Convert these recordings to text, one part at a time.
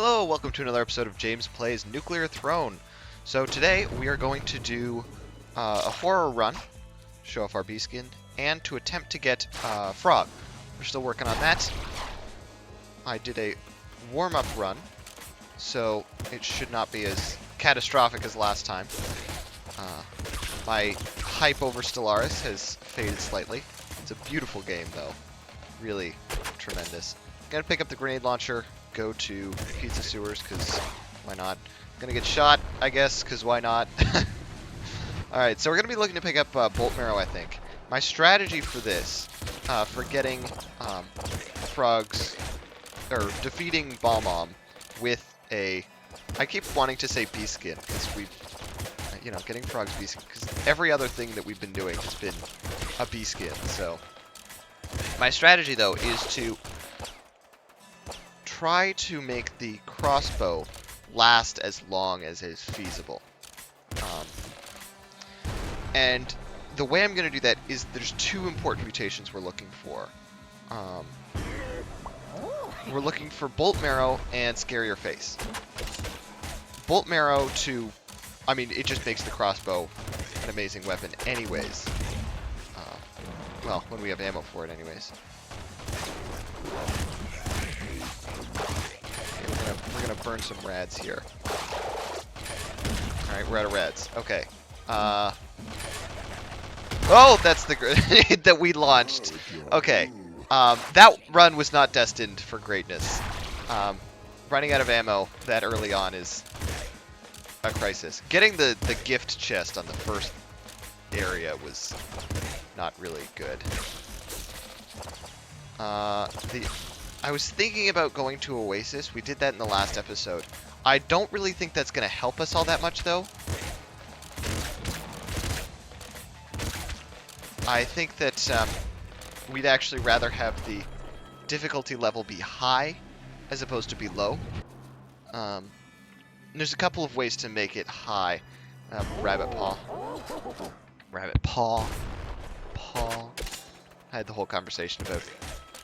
Hello, welcome to another episode of James Plays Nuclear Throne. So today we are going to do a horror run, show off our B-skin, and to attempt to get Frog. We're still working on that. I did a warm-up run, so it should not be as catastrophic as last time. My hype over Stellaris has faded slightly. It's a beautiful game, though. Really tremendous. Gonna pick up the grenade launcher, go to Pizza Sewers, because why not? Gonna get shot, I guess, because why not? Alright, so we're gonna be looking to pick up Bolt Marrow, I think. My strategy for this, for getting Frogs, or defeating Bomb with a, I keep wanting to say B-skin, because we've, you know, getting Frog's B-skin, because every other thing that we've been doing has been a B-skin, so. My strategy, though, is to try to make the crossbow last as long as is feasible. And the way I'm going to do that is there's two important mutations we're looking for. We're looking for Bolt Marrow and Scarier Face. Bolt Marrow to, I mean, it just makes the crossbow an amazing weapon anyways. Well, when we have ammo for it anyways. We're gonna burn some rads here. Alright, we're out of rads. Okay. Oh, that's the grenade that we launched. Okay. That run was not destined for greatness. Running out of ammo that early on is a crisis. Getting the gift chest on the first area was not really good. I was thinking about going to Oasis. We did that in the last episode. I don't really think that's going to help us all that much, though. I think that we'd actually rather have the difficulty level be high as opposed to be low. There's a couple of ways to make it high. Rabbit Paw. Rabbit Paw. Paw. I had the whole conversation about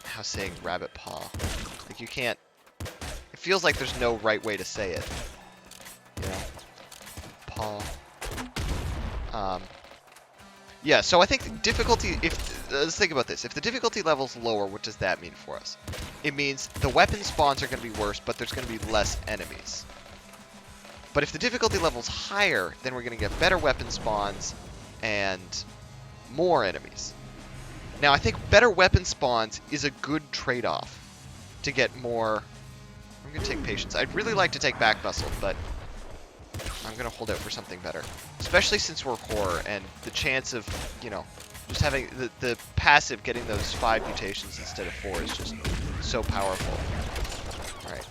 how saying rabbit paw. Like, you can't... It feels like there's no right way to say it. You know? Paw. Yeah, so I think difficulty... Let's think about this. If the difficulty level's lower, what does that mean for us? It means the weapon spawns are going to be worse, but there's going to be less enemies. But if the difficulty level's higher, then we're going to get better weapon spawns and more enemies. Now, I think better weapon spawns is a good trade-off to get more... I'm going to take Patience. I'd really like to take Back Muscle, but I'm going to hold out for something better. Especially since we're horror, and the chance of, you know, just having the passive getting those 5 mutations instead of 4 is just so powerful. Alright.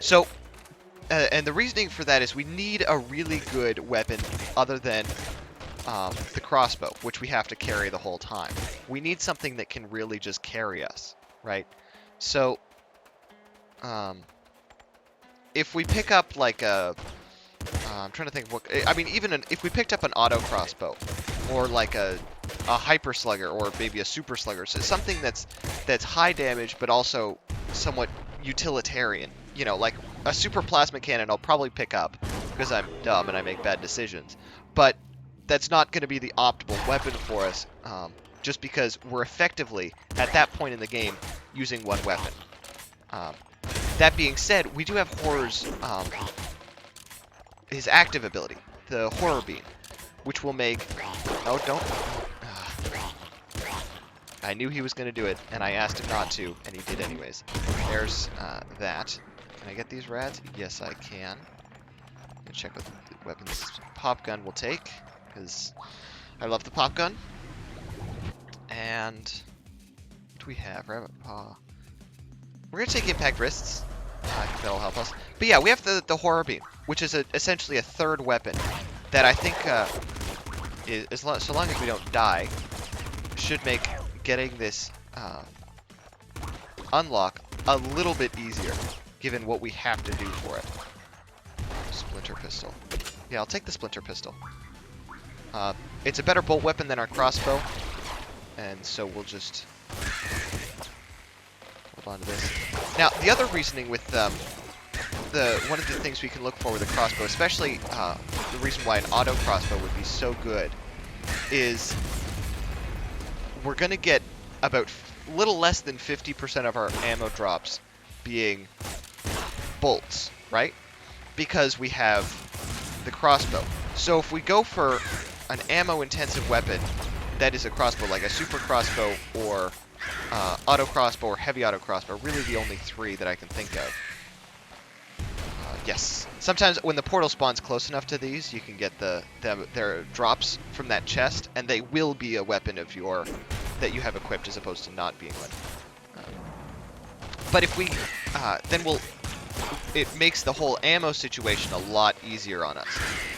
So, and the reasoning for that is we need a really good weapon other than... the crossbow, which we have to carry the whole time. We need something that can really just carry us, right? So, if we pick up like a, I'm trying to think of what, I mean, even if we picked up an auto crossbow, or like a hyper slugger, or maybe a super slugger, so something that's high damage but also somewhat utilitarian. You know, like a super plasma cannon, I'll probably pick up because I'm dumb and I make bad decisions, but that's not going to be the optimal weapon for us, just because we're effectively, at that point in the game, using one weapon. That being said, we do have Horror's, his active ability, the Horror Beam, which will make... Oh, don't... I knew he was going to do it, and I asked him not to, and he did anyways. There's that. Can I get these rads? Yes, I can. Let me check what weapons Pop Gun will take, because I love the pop gun. And what do we have? Rabbit Paw. We're going to take Impact Wrists. I think that'll help us. But yeah, we have the Horror Beam, which is essentially a third weapon that I think, so long as we don't die, should make getting this unlock a little bit easier, given what we have to do for it. Splinter Pistol. Yeah, I'll take the Splinter Pistol. It's a better bolt weapon than our crossbow, and so we'll just hold on to this. Now, the other reasoning with one of the things we can look for with a crossbow, especially the reason why an auto crossbow would be so good, is we're going to get about little less than 50% of our ammo drops being bolts, right? Because we have the crossbow. So if we go for an ammo-intensive weapon that is a crossbow, like a super crossbow or auto crossbow or heavy auto crossbow, really the only three that I can think of. Yes. Sometimes when the portal spawns close enough to these, you can get their drops from that chest, and they will be a weapon of your that you have equipped as opposed to not being one. But if we, then it makes the whole ammo situation a lot easier on us.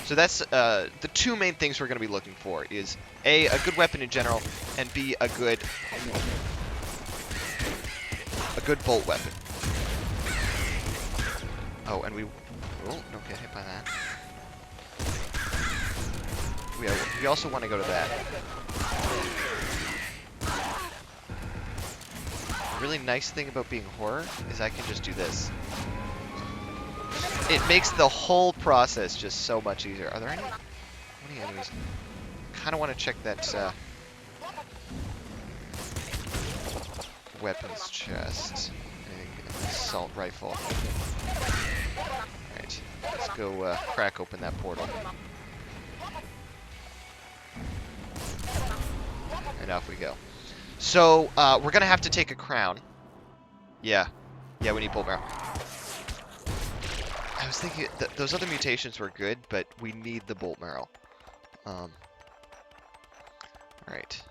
So that's the two main things we're going to be looking for is A, a good weapon in general, and B, a good bolt weapon. Oh, and don't get hit by that. We also want to go to that. The really nice thing about being horror is I can just do this. It makes the whole process just so much easier. Are there any enemies? Kind of want to check that weapons chest. Assault rifle. Alright, let's go crack open that portal. And off we go. So, we're gonna have to take a crown. Yeah, we need bolt barrel. I was thinking those other mutations were good, but we need the bolt marrow. Alright.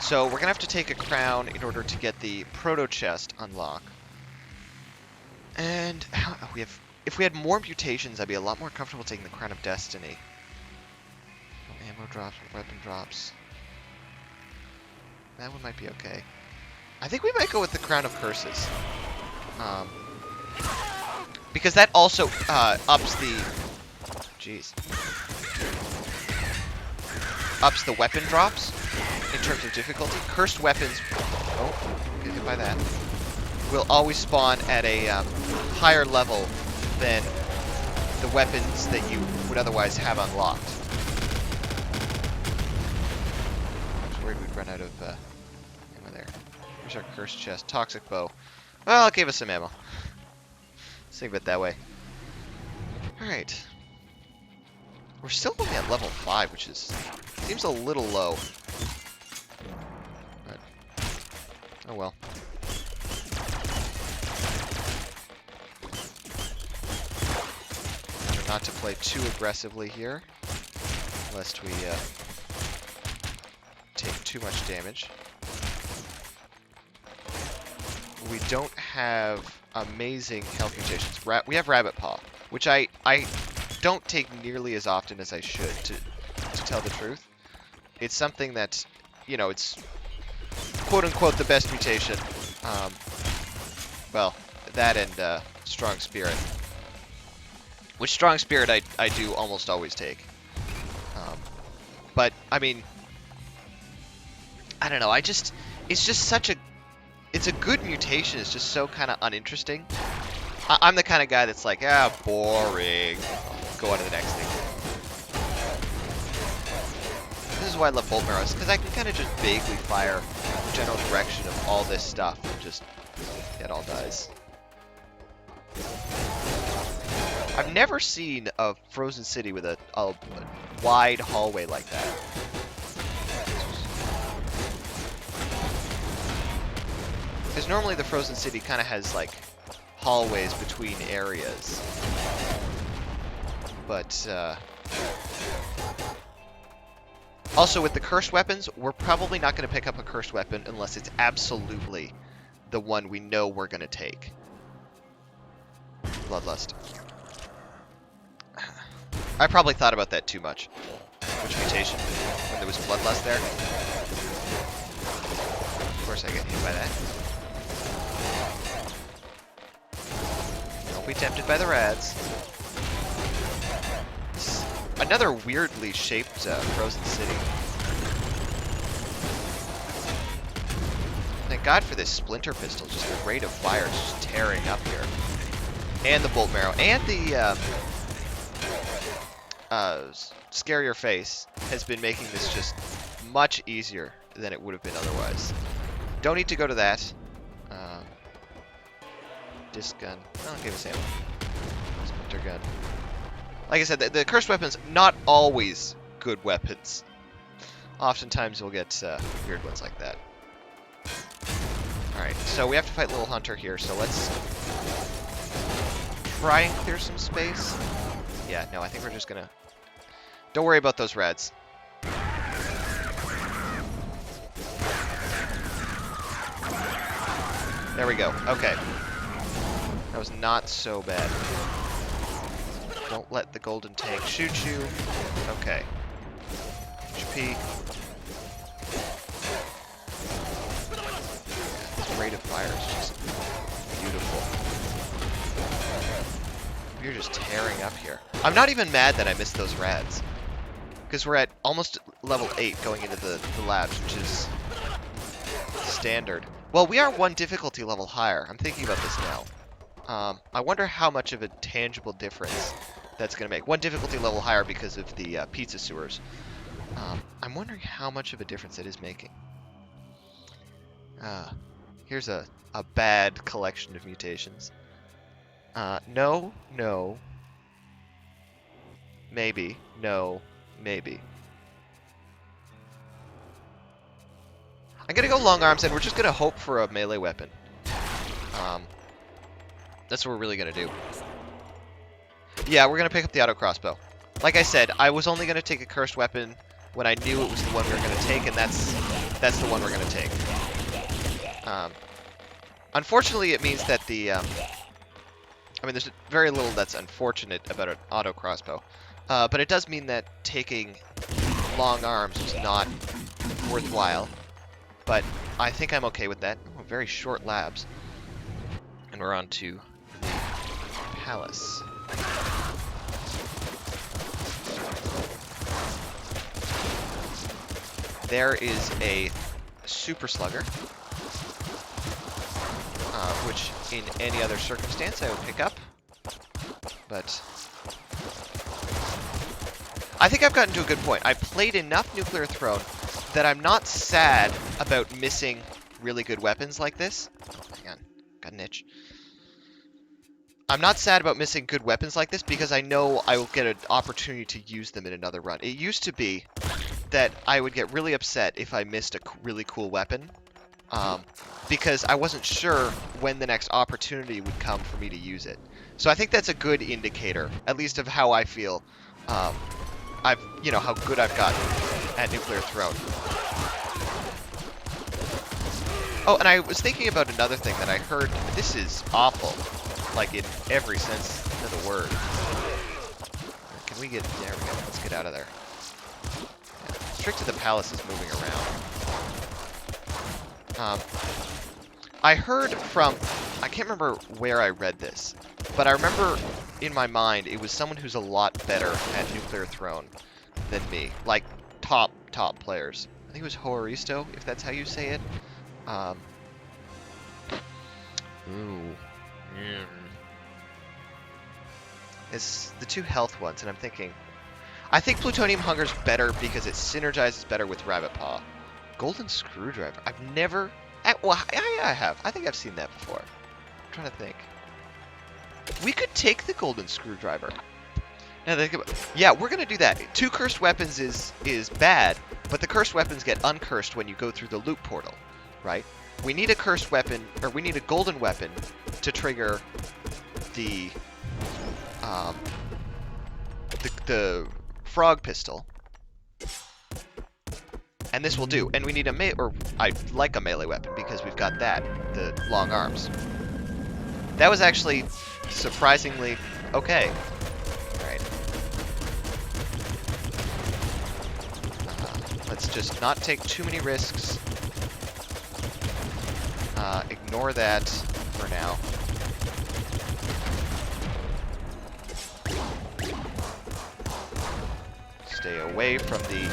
So we're gonna have to take a crown in order to get the proto chest unlock. And if we had more mutations, I'd be a lot more comfortable taking the crown of destiny. Ammo drops, weapon drops. That one might be okay. I think we might go with the crown of curses. Because that also ups the weapon drops in terms of difficulty. Cursed weapons, get hit by that, will always spawn at a higher level than the weapons that you would otherwise have unlocked. I was worried we'd run out of ammo there. Here's our cursed chest. Toxic bow. Well, it gave us some ammo. Let's think of it that way. Alright. We're still only at level 5, which seems a little low. But, oh well. Try not to play too aggressively here, lest we take too much damage. We don't have amazing health mutations. We have Rabbit Paw, which I don't take nearly as often as I should, to tell the truth. It's something that, it's quote-unquote the best mutation. Well, that and Strong Spirit. Which Strong Spirit I do almost always take. But, I mean, I don't know, it's just such a... It's a good mutation, it's just so kind of uninteresting. I'm the kind of guy that's like, boring. Go on to the next thing. This is why I love bolt marrows, because I can kind of just vaguely fire the general direction of all this stuff and just it all dies. I've never seen a frozen city with a wide hallway like that. Because normally the frozen city kind of has like hallways between areas. But also with the cursed weapons, we're probably not going to pick up a cursed weapon unless it's absolutely the one we know we're going to take. Bloodlust. I probably thought about that too much. Which mutation? When there was Bloodlust there? Of course I get hit by that. Don't be tempted by the rads. Another weirdly shaped frozen city. Thank God for this splinter pistol. Just the rate of fire is just tearing up here. And the bolt marrow. And the scare your face has been making this just much easier than it would have been otherwise. Don't need to go to that. Disc gun. Oh, give us ammo. Splinter gun. Like I said, the cursed weapons, not always good weapons. Oftentimes we'll get weird ones like that. Alright, so we have to fight Little Hunter here, so let's try and clear some space. Yeah, no, I think we're just gonna... Don't worry about those reds. There we go. Okay. That was not so bad. Don't let the golden tank shoot you. Okay. HP. This rate of fire is just beautiful. You're just tearing up here. I'm not even mad that I missed those rads. Because we're at almost level 8 going into the labs, which is standard. Well, we are one difficulty level higher. I'm thinking about this now. I wonder how much of a tangible difference that's going to make. One difficulty level higher because of the pizza sewers. I'm wondering how much of a difference it is making. Here's a bad collection of mutations. No, no. Maybe. No, maybe. I'm going to go long arms, and we're just going to hope for a melee weapon. That's what we're really going to do. Yeah, we're going to pick up the auto crossbow. Like I said, I was only going to take a cursed weapon when I knew it was the one we were going to take, and that's the one we're going to take. Unfortunately, it means that the... I mean, there's very little that's unfortunate about an auto crossbow. But it does mean that taking long arms is not worthwhile. But I think I'm okay with that. Oh, very short labs. And we're on to the palace. There is a super slugger, which in any other circumstance I would pick up. But I think I've gotten to a good point. I played enough Nuclear Throne that I'm not sad about missing really good weapons like this. Oh, hang on. Got an itch. I'm not sad about missing good weapons like this because I know I will get an opportunity to use them in another run. It used to be that I would get really upset if I missed a really cool weapon because I wasn't sure when the next opportunity would come for me to use it. So I think that's a good indicator, at least of how I feel. You know, how good I've gotten at Nuclear Throne. Oh, and I was thinking about another thing that I heard. This is awful, like in every sense of the word. Can we get... There we go. Let's get out of there. Yeah. Trick to the Palace is moving around. I heard from... I can't remember where I read this, but I remember in my mind it was someone who's a lot better at Nuclear Throne than me. Like, top players. I think it was Horisto, if that's how you say it. It's the two health ones, and I'm thinking... I think Plutonium Hunger's better because it synergizes better with Rabbit Paw. Golden Screwdriver. I've never... Well, I have. I think I've seen that before. I'm trying to think. We could take the Golden Screwdriver. Now think about... Yeah, we're going to do that. 2 cursed weapons is bad, but the cursed weapons get uncursed when you go through the loop portal, right? We need a cursed weapon, or we need a golden weapon to trigger the frog pistol. And this will do. And we need a I like a melee weapon because we've got that, the long arms. That was actually surprisingly okay. Alright. Let's just not take too many risks. Ignore that for now. Stay away from the...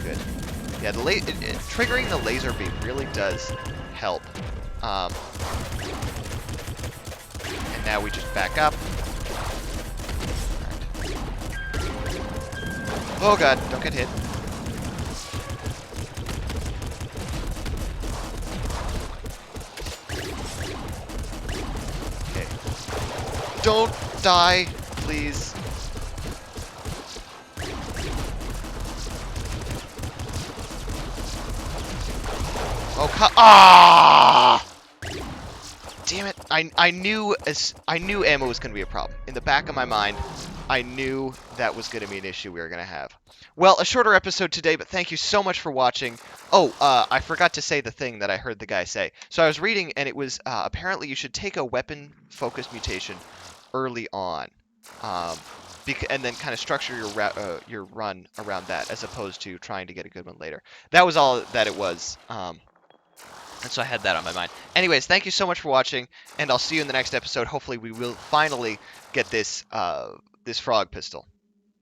Good. Yeah, triggering the laser beam really does help. And now we just back up. Oh god, don't get hit. Okay. Don't die, please. Oh, ah! Damn it! I knew ammo was gonna be a problem. In the back of my mind, I knew that was gonna be an issue we were gonna have. Well, a shorter episode today, but thank you so much for watching. Oh, I forgot to say the thing that I heard the guy say. So I was reading, and it was apparently you should take a weapon-focused mutation early on, and then kind of structure your run around that, as opposed to trying to get a good one later. That was all that it was. And so I had that on my mind. Anyways, thank you so much for watching, and I'll see you in the next episode. Hopefully we will finally get this this frog pistol.